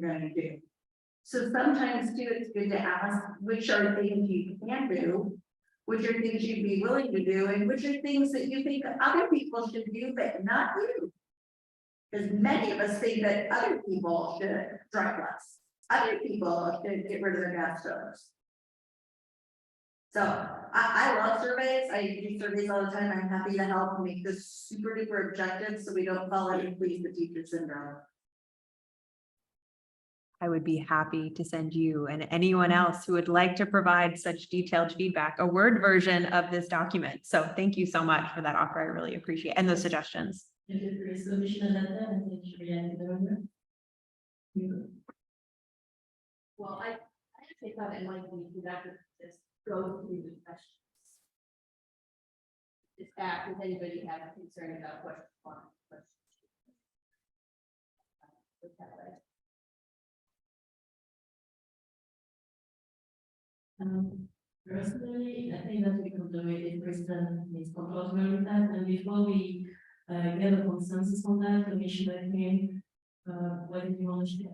you're gonna do. So sometimes too, it's good to ask, which are things you can do, which are things you'd be willing to do, and which are things that you think other people should do, but not you. Because many of us think that other people should drive less, other people should get rid of their gas stoves. So I love surveys. I do surveys all the time. I'm happy to help make this super duper objective so we don't fall into please the teacher syndrome. I would be happy to send you and anyone else who would like to provide such detailed feedback, a Word version of this document. So thank you so much for that offer. I really appreciate it. And those suggestions. Thank you for your submission of that, and thank you for your Well, I actually thought it might be productive to just go through the questions. Just ask if anybody has a concern about question one, question two. Personally, I think that we could do it in person is compulsory with that, and before we get a consensus on that, Commissioner King, what did you want to share?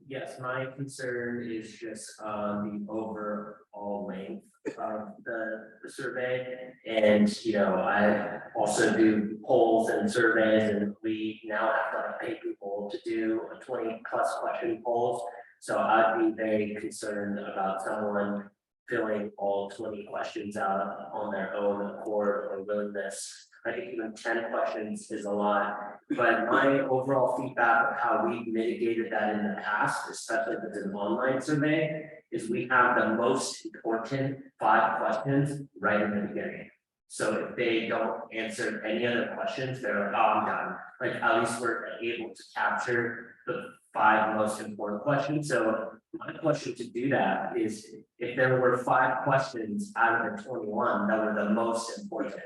Yes, my concern is just the overall length of the survey. And, you know, I also do polls and surveys, and we now have to pay people to do a 20+ question polls. So I'd be very concerned about someone filling all 20 questions out on their own accord or willingness. I think even 10 questions is a lot, but my overall feedback of how we've mitigated that in the past, especially if it's an online survey, is we have the most important 5 questions right in the beginning. So if they don't answer any other questions, they're like, oh, I'm done. Like, at least we're able to capture the 5 most important questions. So my question to do that is, if there were 5 questions out of the 21 that were the most important,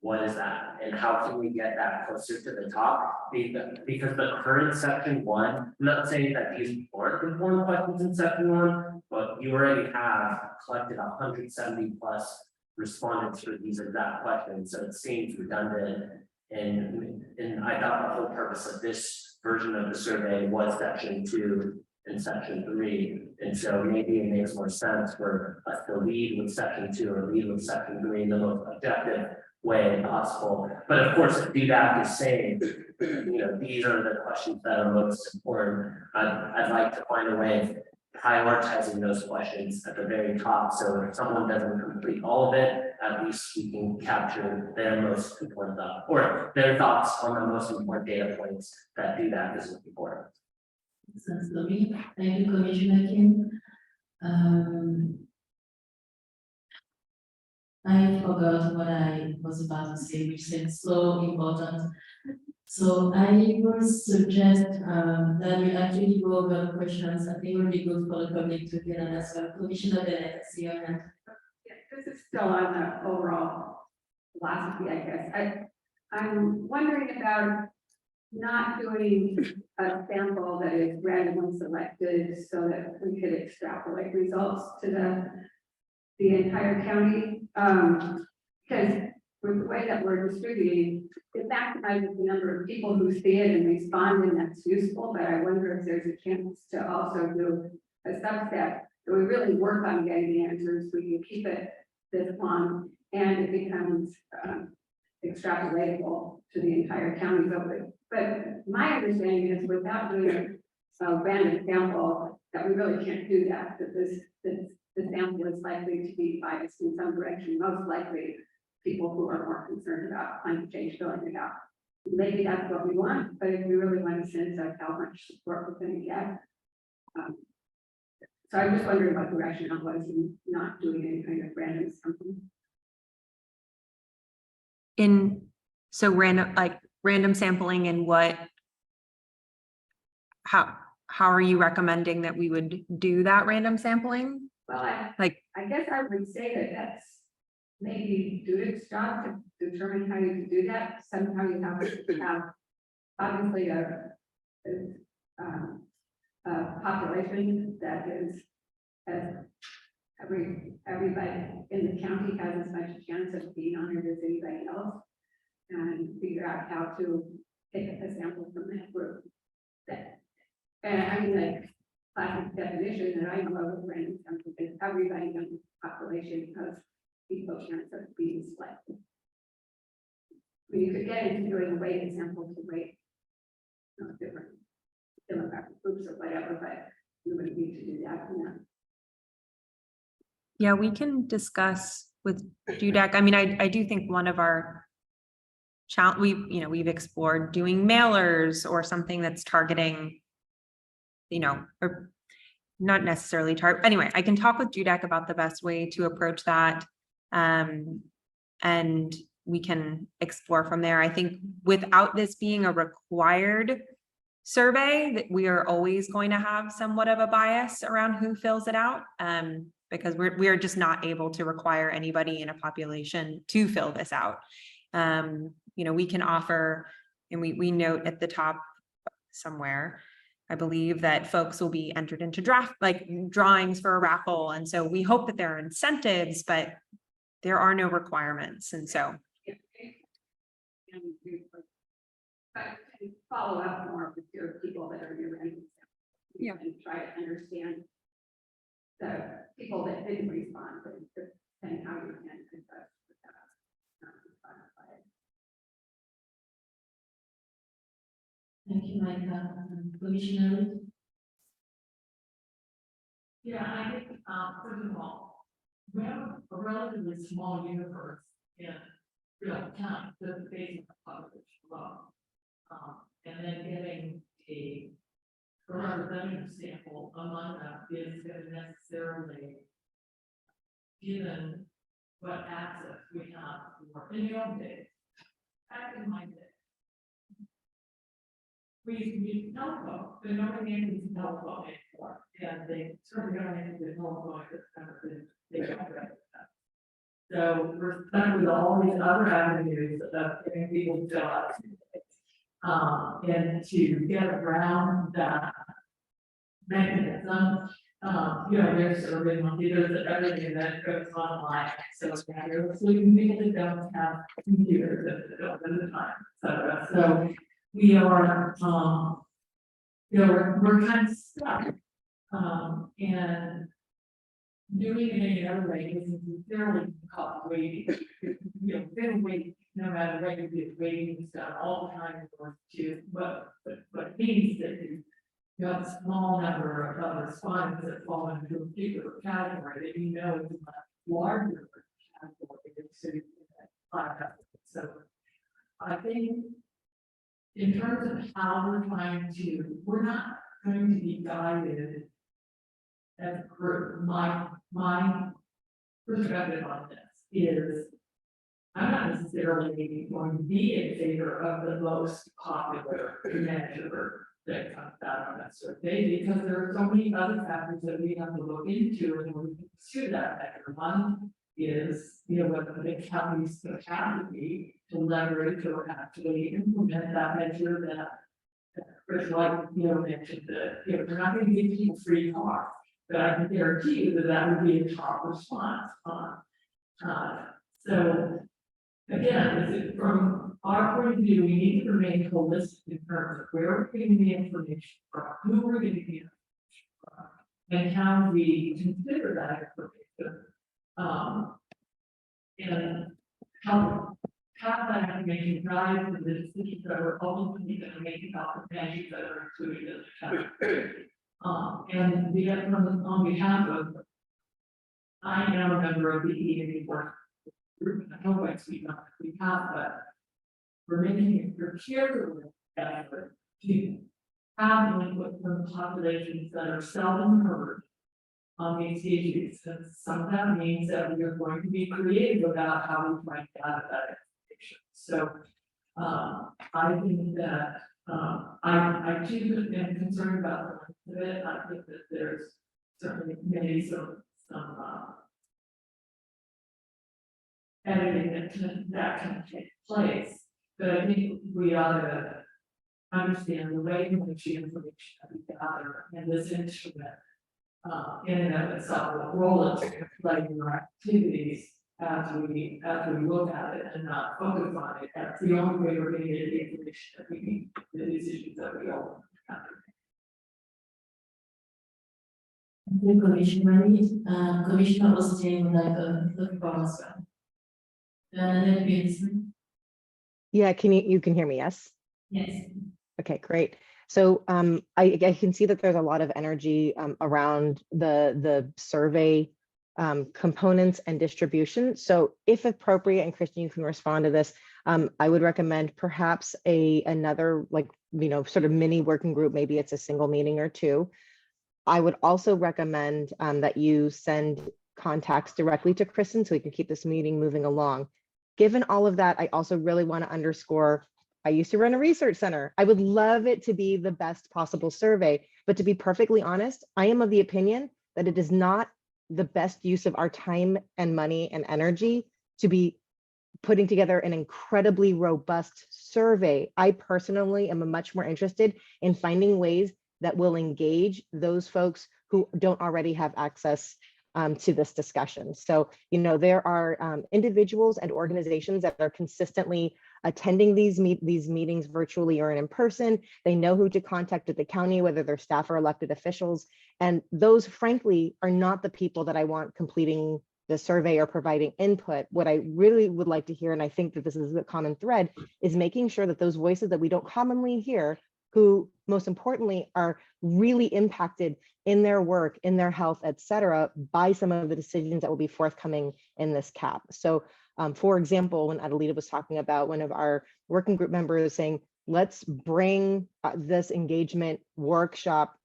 what is that? And how can we get that closer to the top? Because the current section 1, I'm not saying that these aren't important questions in section 1, but you already have collected 170+ respondents for these exact questions. So it seems redundant. And I thought the whole purpose of this version of the survey was section 2 and section 3. And so maybe it makes more sense for us to lead with section 2 or lead with section 3 in the most objective way possible. But of course, if DDAC is saying, you know, these are the questions that are most important, I'd like to find a way of prioritizing those questions at the very top. So if someone doesn't complete all of it, at least we can capture their most important thought or their thoughts on the most important data points that DDAC is looking for. Sounds lovely. Thank you, Commissioner Kim. I forgot what I was about to say, which seems so important. So I would suggest that we actually go over the questions. I think it would be good for the public to hear them as well. Commissioner Bennett, I see your hand. Yeah, this is still on the overall philosophy, I guess. I'm wondering about not doing a sample that is randomly selected so that we could extrapolate results to the entire county. Because with the way that we're distributing, it maximizes the number of people who see it and respond, and that's useful. But I wonder if there's a chance to also do a subset so we really work on getting the answers. We can keep it this long and it becomes extrapolatable to the entire county. But my understanding is without doing a random sample, that we really can't do that. That the sample is likely to be biased in some direction. Most likely, people who are more concerned about climate change filling it out. Maybe that's what we want, but if we really want a sense of how much support we're going to get. So I'm just wondering what the rationale was in not doing any kind of random sampling. So random sampling and what, how are you recommending that we would do that random sampling? Well, I guess I would say that that's maybe Dudek's job to determine how you do that. Somehow you have to have obviously a population that is as everybody in the county has as much chance of being on it as anybody else, and figure out how to take a sample from that group. And I mean, like, classic definition that I know of random sample is everybody in the population of people cancer being selected. I mean, you could get into doing a weighted sample to weight, different demographic groups or whatever, but you would need to do that. Yeah, we can discuss with JUDEC. I mean, I do think one of our we've explored doing mailers or something that's targeting, or not necessarily anyway, I can talk with JUDEC about the best way to approach that. And we can explore from there. I think without this being a required survey, that we are always going to have somewhat of a bias around who fills it out. Because we are just not able to require anybody in a population to fill this out. We can offer, and we note at the top somewhere, I believe that folks will be entered into drawings for a raffle. And so we hope that there are incentives, but there are no requirements. And so. And follow up more with your people that are in your random sample. Yeah. And try to understand the people that didn't respond and how you can address that. Thank you, Micah. Commissioner. Yeah, I think, first of all, we have a relatively small universe in real time, the basic population alone. And then getting a representative sample among them is going to necessarily, given what access we have for in the old days, back in my day. We used to use telephone, but nobody uses telephone anymore, and they certainly don't use the telephone, it's kind of been, they don't recognize that. So we're stuck with all these other avenues of getting people jobs. And to get around that mechanism, there's survey monkey, there's everything that goes online. So people that don't have computers that don't have the time, et cetera. So we are, we're kind of stuck. And doing it any other way is fairly complicated. Been waiting, no matter what you do, waiting stuff all the time for to, but it means that you have a small number of respondents that fall into a particular category that is a much larger category. So I think in terms of how we're not going to be guided as a group. My perspective on this is I'm not necessarily going to be in favor of the most popular measure that comes out on that survey, because there are so many other factors that we have to look into in order to pursue that measure. One is, whether the county's capacity to leverage or actually implement that measure that Chris, mentioned that, they're not going to give people free cars, but I can guarantee you that would be a top response on. So again, from our point of view, we need to remain holistic in terms of where we're getting the information from, who we're getting the information from, and how we consider that information. And how that information drives the decisions that are ultimately going to make about the measures that are included in the test. And we have on behalf of, I am a member of the EAB work group, and I hope I speak on behalf, but we're making it particularly effort to have input from populations that are seldom heard on these issues. And some of that means that we are going to be creative about how we find out that information. So I think that I too am concerned about the length of it. I think that there's certainly maybe some editing that can take place, but I think we ought to understand the way in which the information that we gather and this instrument in and of itself will roll it's like in our activities as we look at it and not focus on it. That's the only way we're going to get the information that we need for the decisions that we all have. you, Commissioner Reed. Commissioner Austin would like the floor as well. Then please. Yeah, you can hear me, yes? Yes. Okay, great. So I can see that there's a lot of energy around the survey components and distribution. So if appropriate, and Kristen, you can respond to this, I would recommend perhaps another sort of mini working group, maybe it's a single meeting or two. I would also recommend that you send contacts directly to Kristen so we can keep this meeting moving along. Given all of that, I also really want to underscore, I used to run a research center. I would love it to be the best possible survey, but to be perfectly honest, I am of the opinion that it is not the best use of our time and money and energy to be putting together an incredibly robust survey. I personally am much more interested in finding ways that will engage those folks who don't already have access to this discussion. So, there are individuals and organizations that are consistently attending these meetings virtually or in person. They know who to contact at the county, whether they're staff or elected officials. And those, frankly, are not the people that I want completing the survey or providing input. What I really would like to hear, and I think that this is a common thread, is making sure that those voices that we don't commonly hear, who most importantly are really impacted in their work, in their health, et cetera, by some of the decisions that will be forthcoming in this CAP. So for example, when Adelita was talking about one of our working group members saying, let's bring this engagement workshop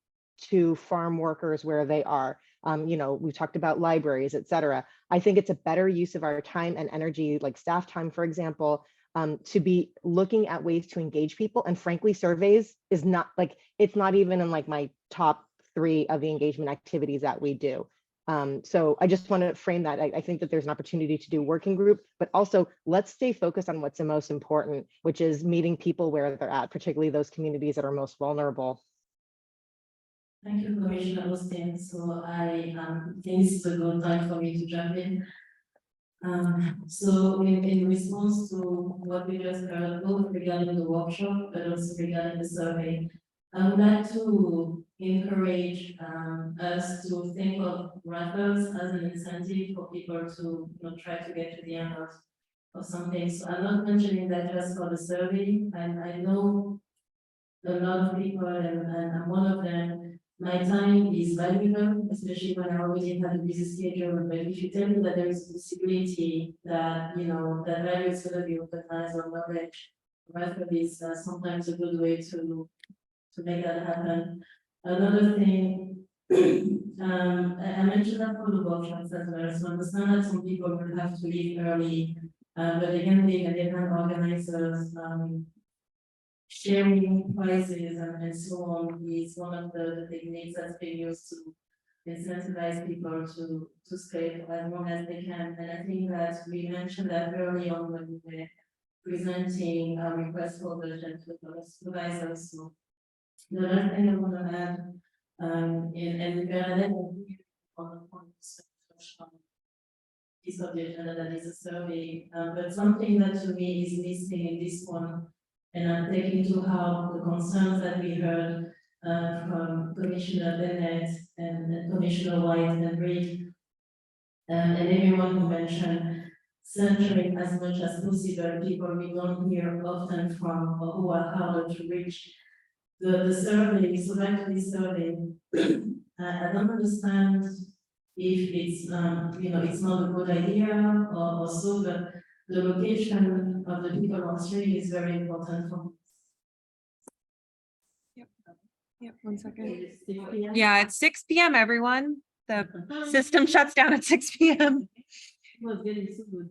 to farm workers where they are. We talked about libraries, et cetera. I think it's a better use of our time and energy, like staff time, for example, to be looking at ways to engage people. And frankly, surveys is not it's not even in my top 3 of the engagement activities that we do. So I just want to frame that. I think that there's an opportunity to do working group, but also let's stay focused on what's the most important, which is meeting people where they're at, particularly those communities that are most vulnerable. Thank you, Commissioner Austin. So I think this is a good time for me to jump in. So in response to what we just heard, both regarding the workshop, but also regarding the survey, I would like to encourage us to think of raffles as an incentive for people to try to get to the end of something. So I'm not mentioning that just for the survey, and I know a lot of people, and I'm one of them. My time is valuable, especially when I already have a busy schedule. But if you tell me that there is a possibility that that value is going to be recognized or knowledge, raffle is sometimes a good way to make that happen. Another thing, I mentioned that for the workshops as well. So I understand that some people will have to leave early, but they can leave and they can organizers. Sharing prices and so on is one of the techniques that's being used to incentivize people to stay for as long as they can. And I think that we mentioned that early on when we were presenting our request for budget to the supervisors. So the last thing I want to add, and Bernadette on the point piece of the agenda that is a survey, but something that to me is missing in this one, and I'm taking to heart the concerns that we heard from Commissioner Bennett and Commissioner White and Reid, and everyone who mentioned centering as much as possible people we don't hear often from or who are harder to reach. The survey, so back to the survey, I don't understand if it's it's not a good idea or so, but the location of the people on stream is very important for me. Yep, 1 second. Yeah, it's 6 p.m. everyone. The system shuts down at 6 p.m. Was getting so good.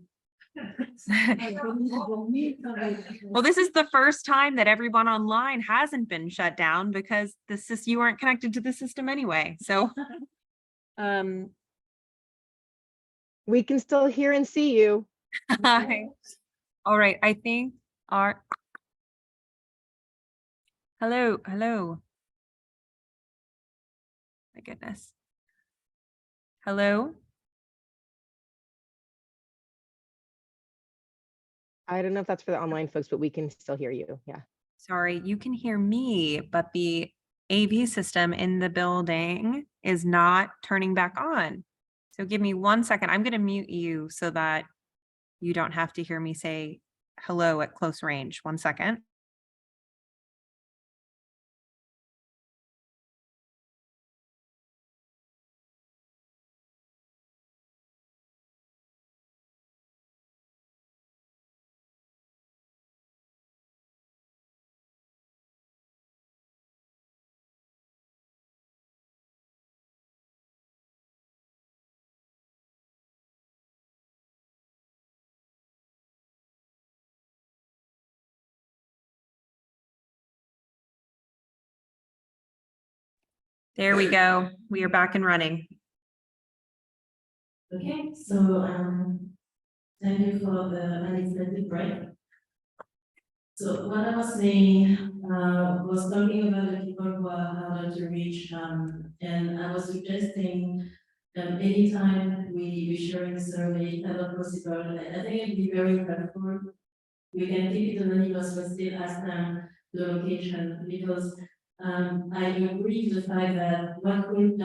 Well, this is the first time that everyone online hasn't been shut down because you weren't connected to the system anyway. So We can still hear and see you. hi. All right, I think hello. My goodness. Hello. I don't know if that's for the online folks, but we can still hear you. Yeah. Sorry, you can hear me, but the AV system in the building is not turning back on. So give me 1 second. I'm going to mute you so that you don't have to hear me say hello at close range. 1 second. There we go. We are back and running. Okay, so, thank you for the unexpected break. So what I was saying, was talking about the people who are harder to reach, and I was suggesting anytime we sharing a survey, ever possible, and I think it'd be very helpful. We can keep it anonymous, but still ask them the location, because I agree with the fact that what could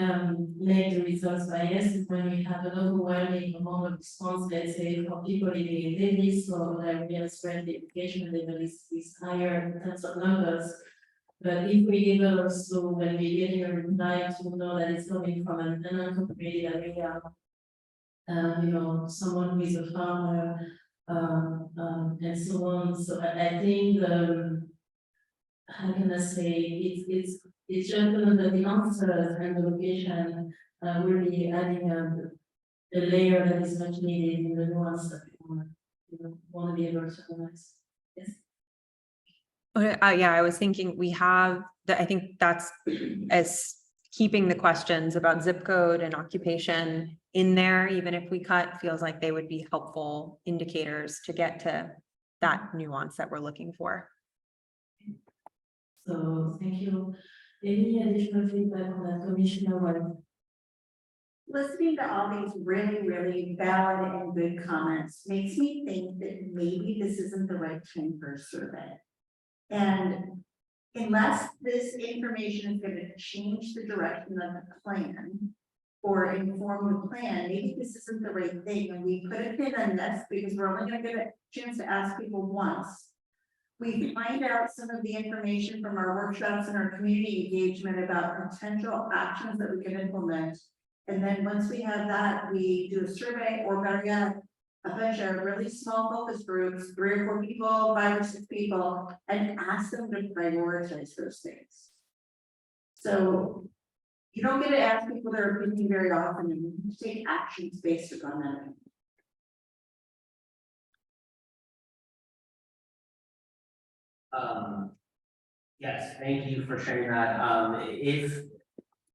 make the results biased is when we have an overwhelming amount of response, let's say, for people living in Davis, or like we have spread the education level is higher in terms of numbers. But if we able also, when we get a reply, to know that it's coming from an unincorporated area, you know, someone who is a farmer, and so on. So I think how can I say, it's just the answers and the location will be adding a layer that is much needed in the nuance that we want to be able to analyze. Yes. Yeah, I was thinking we have I think that's as keeping the questions about zip code and occupation in there, even if we cut, feels like they would be helpful indicators to get to that nuance that we're looking for. So thank you. Any additional feedback on that, Commissioner White? Listening to all these really, really valid and good comments makes me think that maybe this isn't the right time for a survey. And unless this information is going to change the direction of the plan or inform the plan, maybe this isn't the right thing. And we put a pin on this because we're only going to get a chance to ask people once. We find out some of the information from our workshops and our community engagement about potential actions that we can implement. And then once we have that, we do a survey, or better yet, a bunch of really small focus groups, 3 or 4 people, 5 or 6 people, and ask them to prioritize those things. So you don't get to ask people their opinion very often, and you take actions based upon that. Yes, thank you for sharing that. If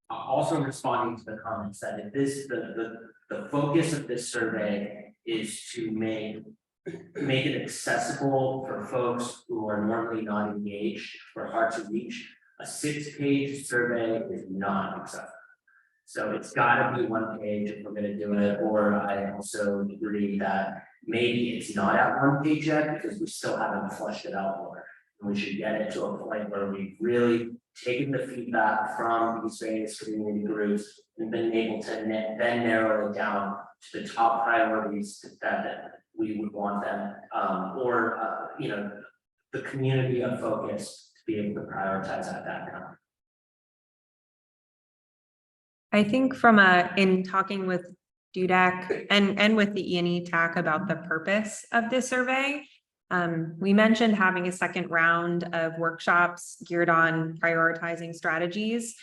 also responding to the comments that if this, the focus of this survey is to make it accessible for folks who are normally not engaged or hard to reach, a 6-page survey is not acceptable. So it's gotta be 1 page if we're gonna do it, or I also agree that maybe it's not at 1 page yet because we still haven't fleshed it out more. And we should get it to a point where we've really taken the feedback from these various community groups and been able to then narrow it down to the top priorities that we would want them, you know, the community of focus to be able to prioritize at that time. I think in talking with DUDAC and with the E&E TAC about the purpose of this survey, we mentioned having a second round of workshops geared on prioritizing strategies.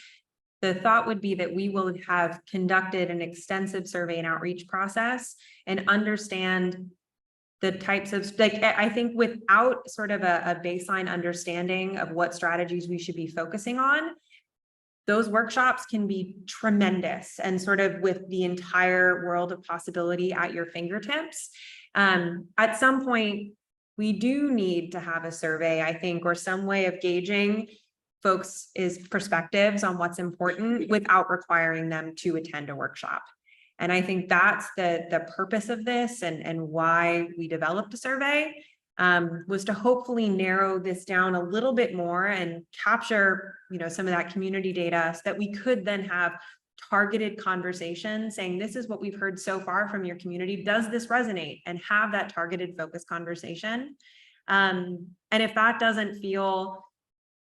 The thought would be that we will have conducted an extensive survey and outreach process and understand the types of, I think without sort of a baseline understanding of what strategies we should be focusing on, those workshops can be tremendous and sort of with the entire world of possibility at your fingertips. At some point, we do need to have a survey, I think, or some way of gauging folks' perspectives on what's important without requiring them to attend a workshop. And I think that's the purpose of this and why we developed a survey. was to hopefully narrow this down a little bit more and capture, some of that community data so that we could then have targeted conversations saying, this is what we've heard so far from your community. Does this resonate? And have that targeted focus conversation. And if that doesn't feel,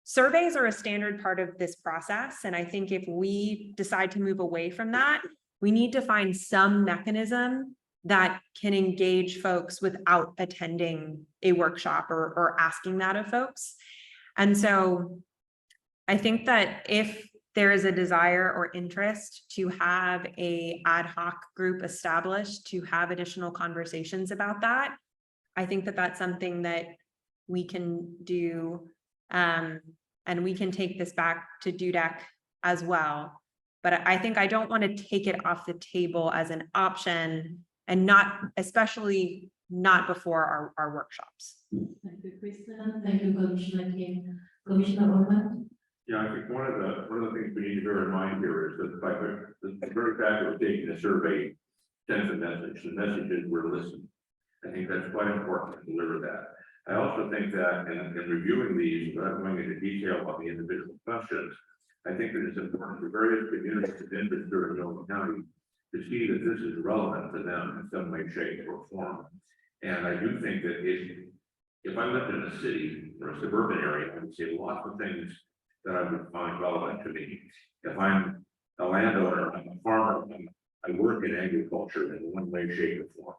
surveys are a standard part of this process. And I think if we decide to move away from that, we need to find some mechanism that can engage folks without attending a workshop or asking that of folks. And so I think that if there is a desire or interest to have a ad hoc group established to have additional conversations about that, I think that that's something that we can do. And we can take this back to DUDEC as well. But I think I don't want to take it off the table as an option, and especially not before our workshops. Thank you, Kristen. Thank you, Commissioner King. Commissioner Orman? Yeah, I think one of the things we need to bear in mind here is that by the very fact that we're taking a survey sends a message. The message is we're listening. I think that's quite important to deliver that. I also think that in reviewing these, without going into detail on the individual questions, I think that it's important for various communities of interest here in Yolo County to see that this is relevant to them in some way, shape, or form. And I do think that if I lived in a city or a suburban area, I would say lots of things that I would find relevant to me. If I'm a landowner, I'm a farmer, I work in agriculture in one way, shape, or form.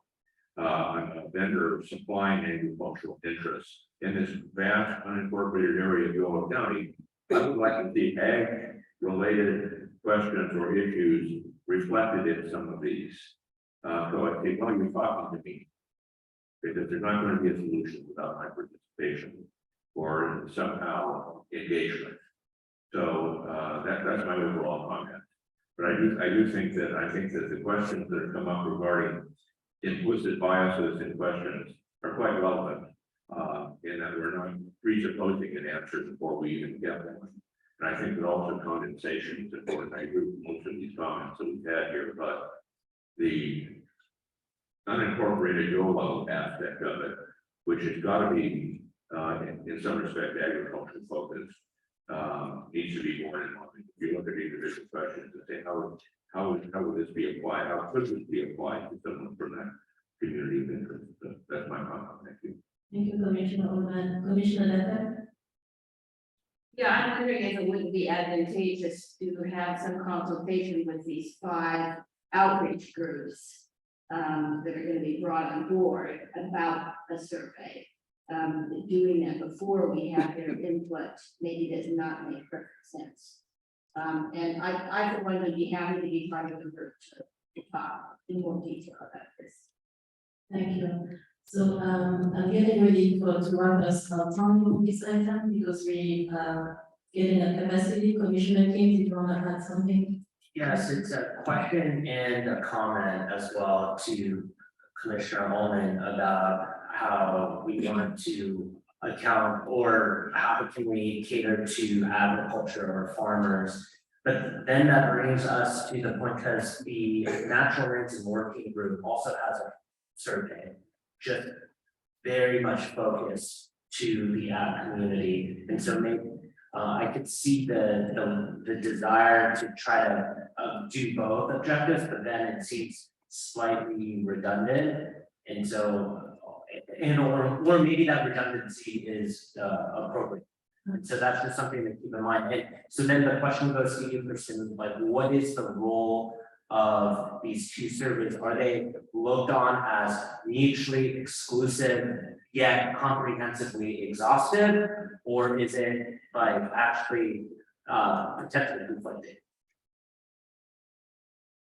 I'm a vendor supplying agricultural interests in this vast unincorporated area of Yolo County. I would like to see ag-related questions or issues reflected in some of these. So I think, well, you're talking to me, because there's not going to be a solution without my participation or somehow engagement. So that's my overall comment. But I do think that the questions that have come up regarding implicit biases in questions are quite relevant, in that we're not presupposing an answer before we even get them. And I think that also condensation is important. I agree with most of these comments that we've had here, but the unincorporated Yolo aspect of it, which has got to be in some respect agriculture focused, needs to be more in mind. If you look at individual questions and say how would this be applied? How could this be applied to someone from that community of interest? So that's my comment. Thank you. Thank you, Commissioner Orman. Commissioner Levitt? Yeah, I'm wondering if it wouldn't be advantageous to have some consultation with these 5 outreach groups that are going to be brought on board about a survey. Doing that before we have their input maybe does not make perfect sense. And I for one would be happy to be part of the group to talk in more detail about this. Thank you. So I'm getting ready to wrap us up on this item because we getting a capacity. Commissioner King, did you want to add something? Yes, it's a question and a comment as well to Commissioner Ullman about how we want to account or how can we cater to agriculture or farmers. But then that brings us to the point, because the Natural Ransom Working Group also has a survey, just very much focused to the ag community. And so maybe I could see the desire to try to do both objectives, but then it seems slightly redundant. And so, or maybe that redundancy is appropriate. And so that's just something to keep in mind. And so then the question goes to you, Kristen, like, what is the role of these 2 surveys? Are they looked on as mutually exclusive yet comprehensively exhaustive, or is it like actually potentially conflicting?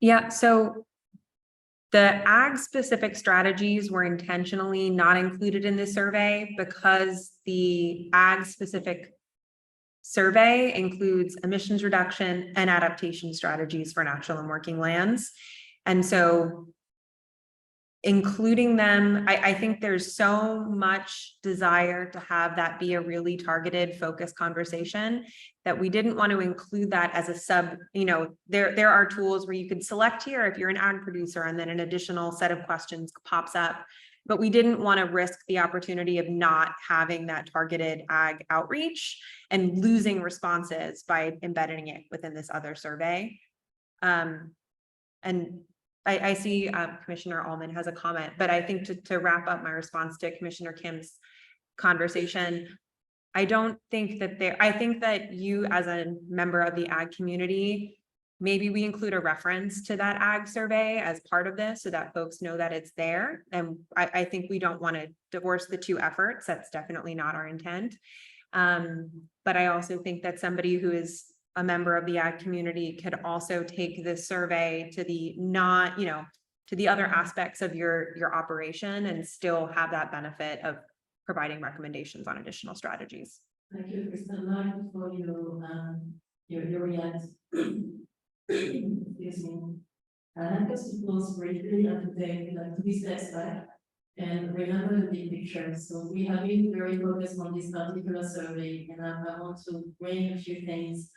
Yeah, so the ag specific strategies were intentionally not included in this survey because the ag specific survey includes emissions reduction and adaptation strategies for natural and working lands. And so including them, I think there's so much desire to have that be a really targeted, focused conversation that we didn't want to include that as a sub, there are tools where you could select here if you're an ag producer, and then an additional set of questions pops up. but we didn't want to risk the opportunity of not having that targeted ag outreach and losing responses by embedding it within this other survey. And I see Commissioner Allman has a comment, but I think to wrap up my response to Commissioner Kim's conversation, I don't think that I think that you as a member of the ag community, maybe we include a reference to that ag survey as part of this so that folks know that it's there. And I think we don't want to divorce the two efforts. That's definitely not our intent. But I also think that somebody who is a member of the ag community could also take this survey to the to the other aspects of your operation and still have that benefit of providing recommendations on additional strategies. Thank you, Kristen. Now, before you react, excuse me. I'd like us to close briefly and to take 2 steps back and remember the big picture. So we have been very focused on this particular survey, and I want to bring a few things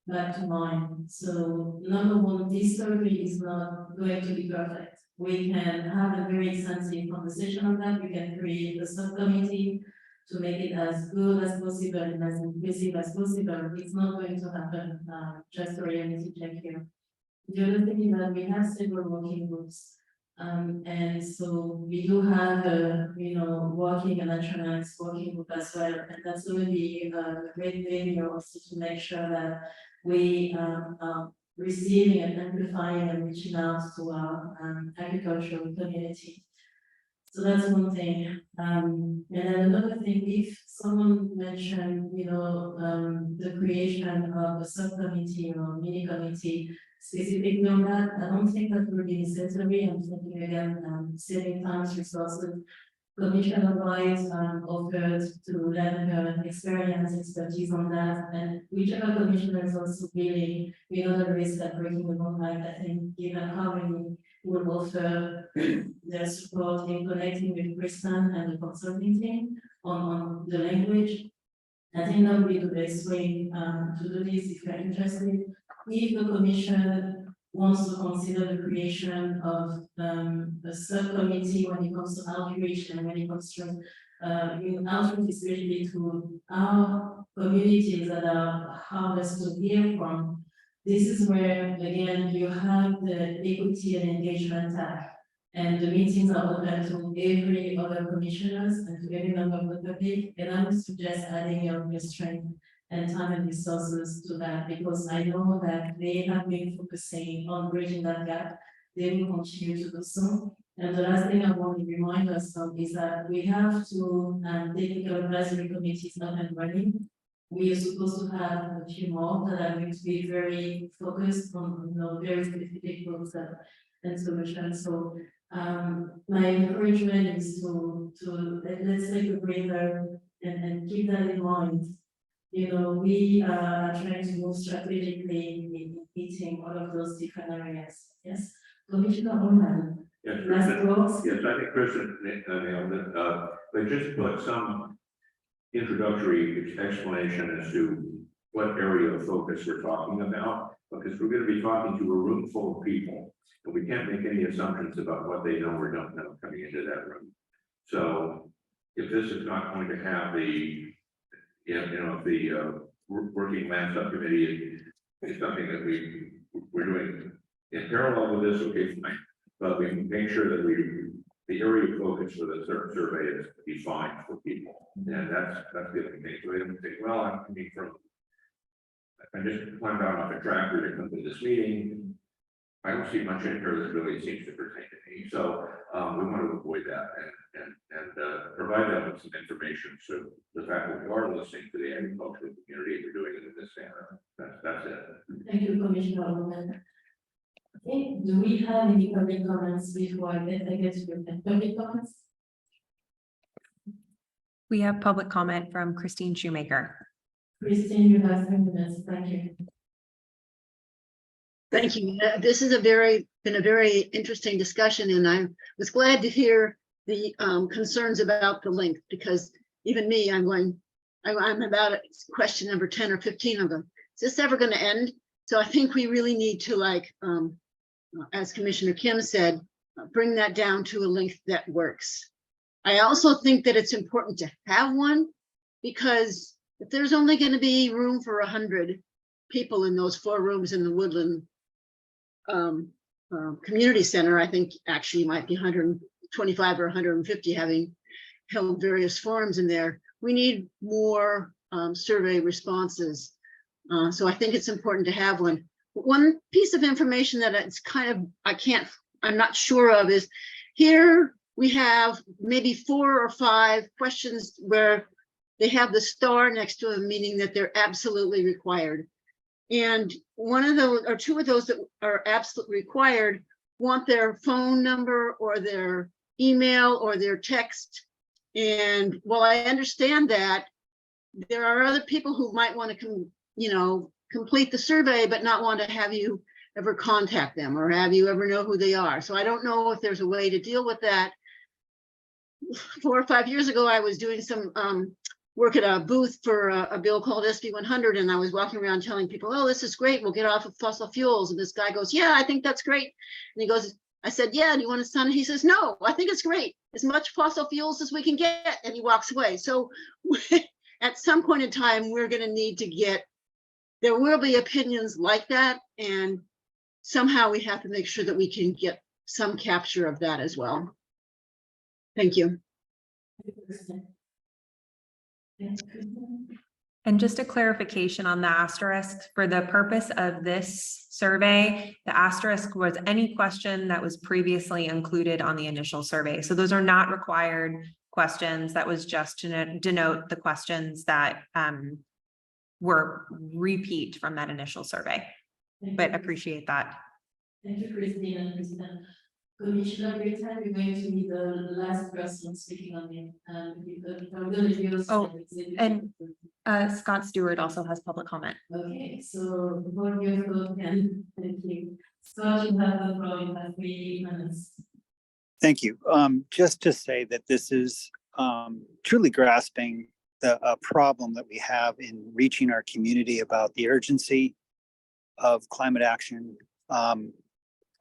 back to mind. So number one, this survey is not going to be perfect. We can have a very extensive conversation on that. We can create a subcommittee to make it as good as possible and as inclusive as possible. It's not going to happen, just a reality check here. The other thing is that we have several working groups. And so we do have a, working electronics working group as well. And that's going to be a great venue also to make sure that we are receiving and amplifying and reaching out to our agricultural community. So that's one thing. And then another thing, if someone mentioned, the creation of a subcommittee or mini committee specifically on that, I don't think that would be necessary. I'm thinking again, saving time, resources. Commissioner White offered to lend her experience, expertise on that, and whichever commissioner is also willing, the risk at breaking the law. I think given how many will offer their support in connecting with Kristen and the consulting team on the language. I think that would be the best way to do this if you're interested. If the commission wants to consider the creation of a subcommittee when it comes to outreach and when it comes to outreach, especially to our communities that are hardest to hear from. This is where, again, you have the equity and engagement tab, and the meetings are open to every other commissioners and to every member of the public. And I would suggest adding your strength and time and resources to that, because I know that they have been focusing on bridging that gap. They will continue to do so. And the last thing I want to remind us of is that we have to technical advisory committees up and running. We are supposed to have a few more that are going to be very focused on very specific groups and solutions. So my encouragement is to let's take a breather and keep that in mind. We are trying to move strategically in meeting all of those different areas. Yes, Commissioner Allman. Yes, Last Kristen. words. Yes, I think Kristen nailed it, but just put some introductory explanation as to what area of focus we're talking about, because we're going to be talking to a room full of people, and we can't make any assumptions about what they know or don't know coming into that room. So if this is not going to have the working land subcommittee is something that we're doing in parallel with this, okay, fine. But we can make sure that the area of focus for the survey is defined for people. And that's the other thing. So they don't think, well, I'm coming from, I just climbed out off a tractor to come to this meeting. I don't see much in here that really seems to pertain to me. So we want to avoid that and provide them with some information. So the fact that we are listening to the agricultural community, we're doing it in this manner. That's it. Thank you, Commissioner Allman. Okay, do we have any public comments before I get to the public comments? We have public comment from Christine Shoemaker. Christine, you have 3 minutes. Thank you. Thank you. This is been a very interesting discussion, and I was glad to hear the concerns about the length, because even me, I'm about question number 10 or 15 of them. Is this ever going to end? So I think we really need to, as Commissioner Kim said, bring that down to a length that works. I also think that it's important to have one, because if there's only going to be room for 100 people in those 4 rooms in the Woodland Community Center, I think actually might be 125 or 150, having held various forums in there. We need more survey responses. So I think it's important to have one. One piece of information that it's kind of, I'm not sure of is, here we have maybe 4 or 5 questions where they have the star next to them, meaning that they're absolutely required. And one of those, or 2 of those that are absolutely required, want their phone number or their email or their text. And while I understand that, there are other people who might want to complete the survey, but not want to have you ever contact them or have you ever know who they are. So I don't know if there's a way to deal with that. 4 or 5 years ago, I was doing some work at a booth for a bill called SB 100, and I was walking around telling people, oh, this is great, we'll get off of fossil fuels. And this guy goes, yeah, I think that's great. And he goes, I said, yeah, do you want to sign it? He says, no, I think it's great, as much fossil fuels as we can get. And he walks away. So at some point in time, we're going to need to there will be opinions like that, and somehow we have to make sure that we can get some capture of that as well. Thank you. And just a clarification on the asterisk, for the purpose of this survey, the asterisk was any question that was previously included on the initial survey. So those are not required questions. That was just to denote the questions that were repeat from that initial survey, but appreciate that. Thank you, Christine and Kristen. Commissioner Britain, you're going to be the last person speaking on it. And Scott Stewart also has public comment. Okay, so before you go, thank you. Scott, you have the floor, you have 3 minutes. Thank you. Just to say that this is truly grasping the problem that we have in reaching our community about the urgency of climate action.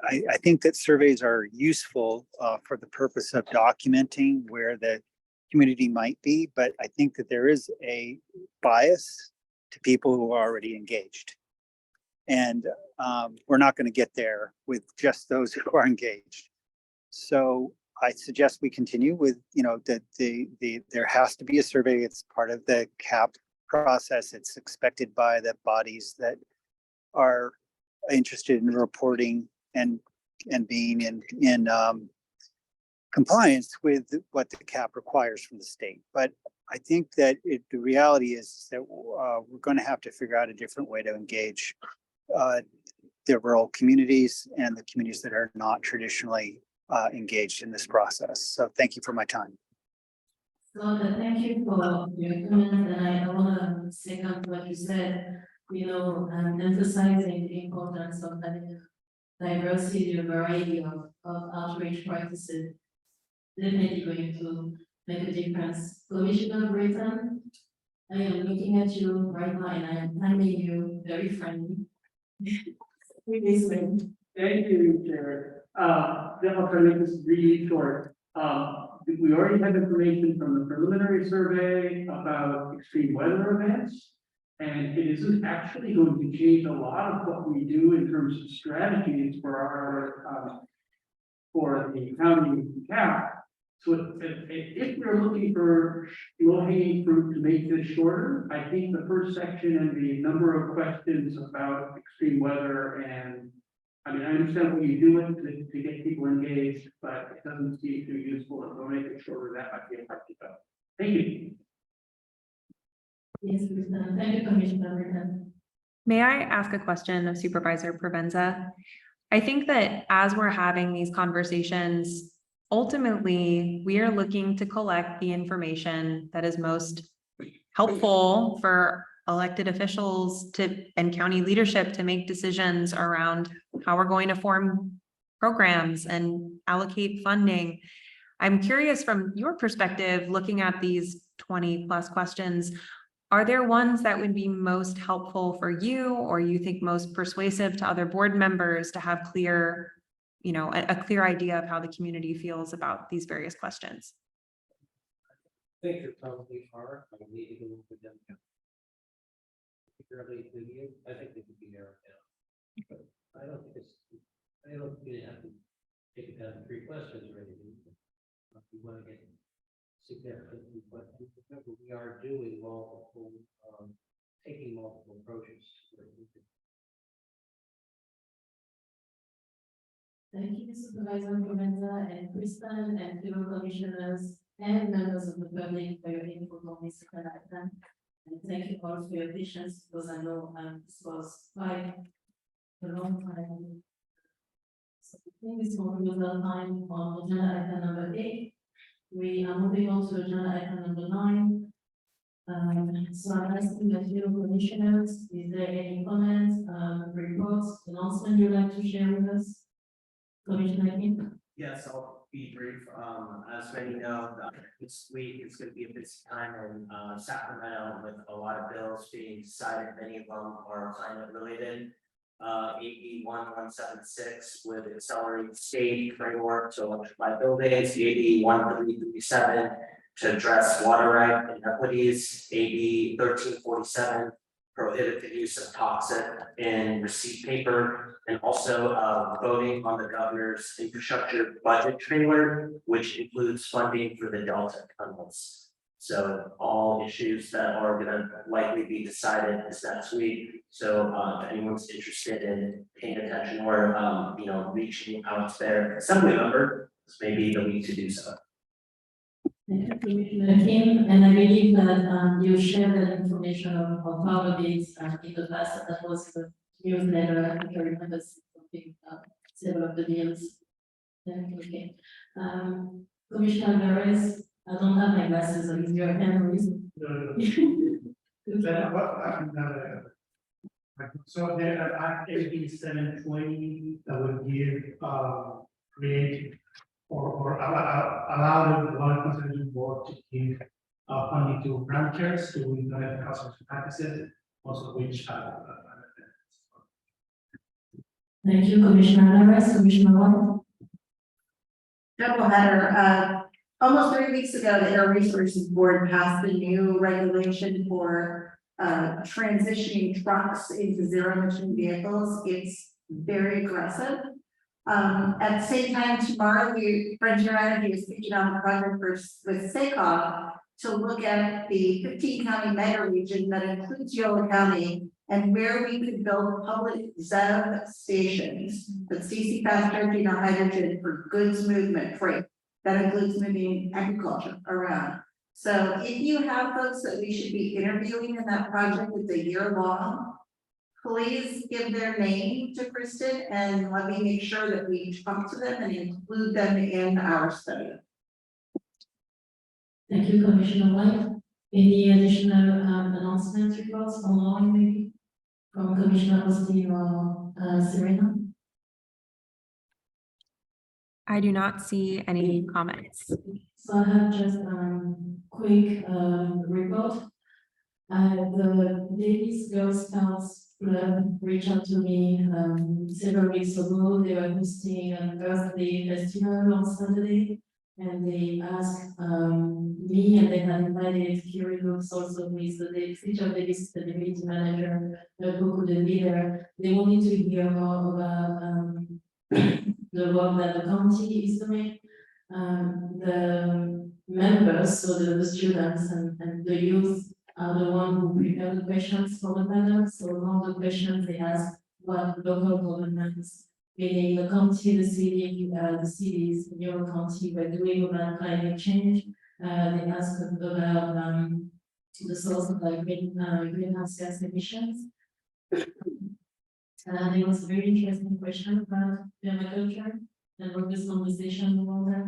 I think that surveys are useful for the purpose of documenting where the community might be, but I think that there is a bias to people who are already engaged. And we're not going to get there with just those who are engaged. So I suggest we continue with, there has to be a survey. It's part of the CAP process. It's expected by the bodies that are interested in reporting and being in compliance with what the CAP requires from the state. But I think that the reality is that we're going to have to figure out a different way to engage the rural communities and the communities that are not traditionally engaged in this process. So thank you for my time. So thank you for your comment, and I want to second what you said, emphasizing the importance of having diversity, a variety of outreach practices, definitely going to make a difference. Commissioner Britain, I am looking at you right now and I am finding you very friendly. Thank you, Chair. I'll try to make this really short. We already have information from the preliminary survey about extreme weather events. And it isn't actually going to change a lot of what we do in terms of strategies for our for the county CAP. So if we're looking for low-hanging fruit to make this shorter, I think the first section and the number of questions about extreme weather, and I mean, I understand what you do it to get people engaged, but it doesn't seem too useful. If we'll make it shorter, that might be a part to go. Thank you. Yes, thank you, Commissioner Britain. May I ask a question of Supervisor Provenza? I think that as we're having these conversations, ultimately, we are looking to collect the information that is most helpful for elected officials and county leadership to make decisions around how we're going to form programs and allocate funding. I'm curious from your perspective, looking at these 20+ questions, are there ones that would be most helpful for you, or you think most persuasive to other board members to have clear, a clear idea of how the community feels about these various questions? think you're probably are, I need to go with them. Particularly with you, I think they could be narrowed down. But I don't think you have to take it down to 3 questions or anything. If you want to get significant, but remember, we are doing multiple, taking multiple approaches. Thank you, Supervisor Gomenda and Kristen and fellow commissioners and members of the public for your input on this item. And thank you all for your patience, because I know this was quite a long time. So I think this concludes our time on agenda item number 8. We are moving on to agenda item number 9. So I'm asking the fellow commissioners, is there any comments, reports, announcement you'd like to share with us? Commissioner King? Yes, I'll be brief. As many know, this week is going to be a busy time in Sacramento with a lot of bills being decided. Many of them are climate related. AB 1176 with accelerated state framework to electrify buildings. AB 1337 to address water right inequities. AB 1347 prohibit the use of toxic in receipt paper, and also voting on the governor's infrastructure budget trailer, which includes funding for the Delta tunnels. So all issues that are going to likely be decided this next week. So if anyone's interested in paying attention or reaching out to their assembly member, this may be the week to do so. Thank you, Commissioner Kim, and I believe that you shared that information of part of it in the past. That was the newsletter. I think I remember something several of the deals. Okay. Commissioner Barres, I don't have my glasses on. Is your hand raised? So there are AB 720 that would give create or allow the water conservation board to give funding to ranchers to implement conservation practices, also which Thank you, Commissioner Barres. Commissioner White. Double header, almost 3 weeks ago, the Air Resources Board passed the new regulation for transitioning trucks into zero emission vehicles. It's very aggressive. At the same time, tomorrow, Frontier Energy is picking on a project with YCCAC to look at the 15 county mega region that includes Yolo County, and where we could build public ZEV stations with CC fast charging or hydrogen for goods movement freight. That includes moving agriculture around. So if you have folks that we should be interviewing in that project, it's a year long, please give their name to Kristen and let me make sure that we talk to them and include them in our study. Thank you, Commissioner White. Any additional announcements, reports, online maybe from Commissioner Austin or Serena? I do not see any comments. So I have just quick report. The Davis Girl Scouts Club reached out to me several weeks ago. They were hosting an Earth Day festival on Saturday, and they asked me, and they had invited Kiri Looks also, who is the teacher Davis sustainability manager, who couldn't be there. They wanted to hear more about the work that the county is doing. The members, so the students and the youth, are the one who prepare the questions for the panel. So one of the questions they ask what local governments, meaning the county, the city, the cities in your county were doing about climate change. They ask about the source of the greenhouse gas emissions. It was a very interesting question about permaculture and what this conversation about that.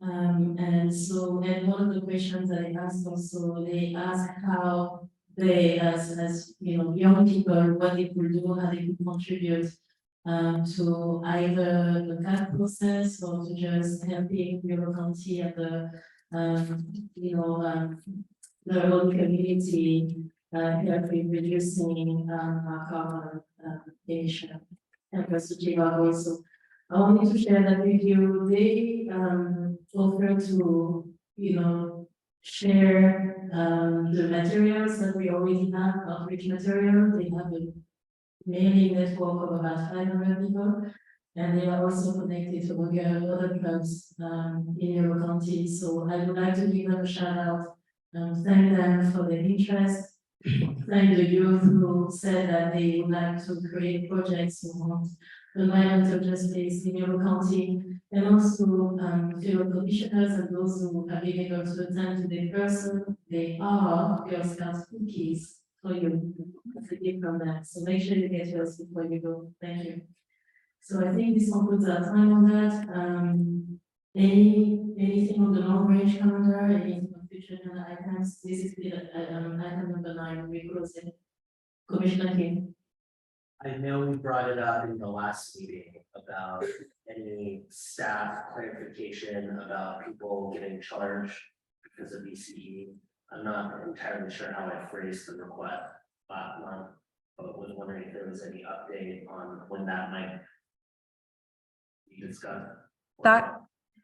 And so, and one of the questions that I asked also, they asked how they, as young people, what they could do, how they could contribute to either the CAC process or to just helping Yolo County and the whole community helping reducing our carbon emission and positive also. I wanted to share that with you. They offer to, share the materials that we already have, outreach material. They have a mailing network of about 500 people. And they are also connected to other clubs in Yolo County. So I would like to give them a shout out, thank them for their interest, thank the youth who said that they would like to create projects who want environmental justice in Yolo County, and also fellow commissioners and those who have been able to attend to the person. They are Girl Scouts cookies for you. That's a gift from that. So make sure you get yours before you go. Thank you. So I think this concludes our time on that. Anything on the long range calendar, anything on future agenda items? This is the item number 9. We close it. Commissioner King. I know we brought it up in the last meeting about any staff clarification about people getting charged because of BCE. I'm not entirely sure how I phrased the request last month, but was wondering if there was any update on when that might be discussed.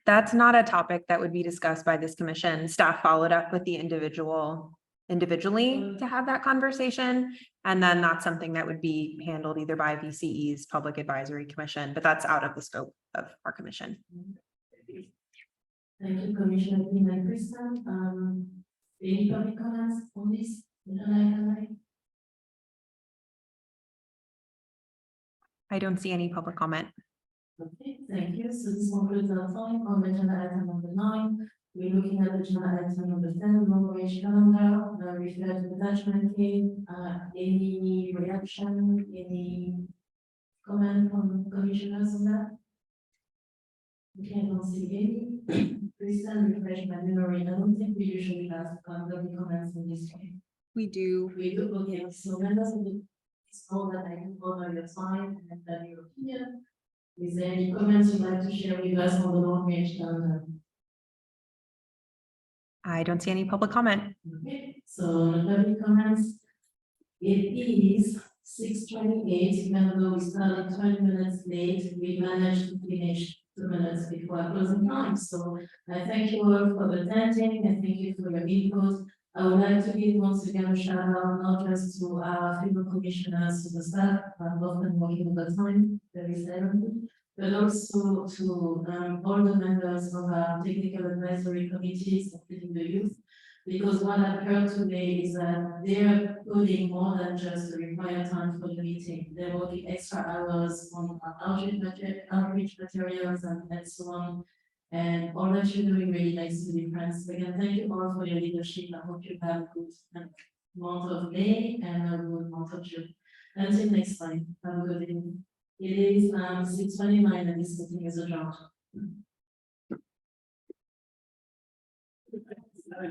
That's not a topic that would be discussed by this commission. Staff followed up with the individually to have that conversation. And then that's something that would be handled either by VCE's Public Advisory Commission, but that's out of the scope of our commission. Thank you, Commissioner King and Kristen. Any public comments on this? I don't see any public comment. Okay, thank you. So this concludes our time on agenda item number 9. We're looking at agenda item number 10, long range calendar. Refer to attachment K. Any reaction, any comment from commissioners on that? Okay, I don't see any. Kristen, refresh my memory. I don't think we usually have public comments on this one. We do. We do, okay. So members of the, it's all that I can honor your time and your opinion. Is there any comments you'd like to share with us on the long range calendar? I don't see any public comment. Okay, so the public comments. It is 6:28, even though we started 20 minutes late, we managed to finish 2 minutes before our closing time. So I thank you all for attending and thank you for your input. I would like to give once again a shout out, not just to our fellow commissioners, to the staff, I'm often working all the time, very silently, but also to all the members of our technical advisory committees, including the youth. Because what I've heard today is that they're putting more than just the required time for the meeting. They're working extra hours on outreach materials and so on. And all that you're doing really makes a difference. Again, thank you all for your leadership. I hope you have a good month of May and a good month of June. Until next time, have a good evening. It is 6:29 and this meeting is adjourned.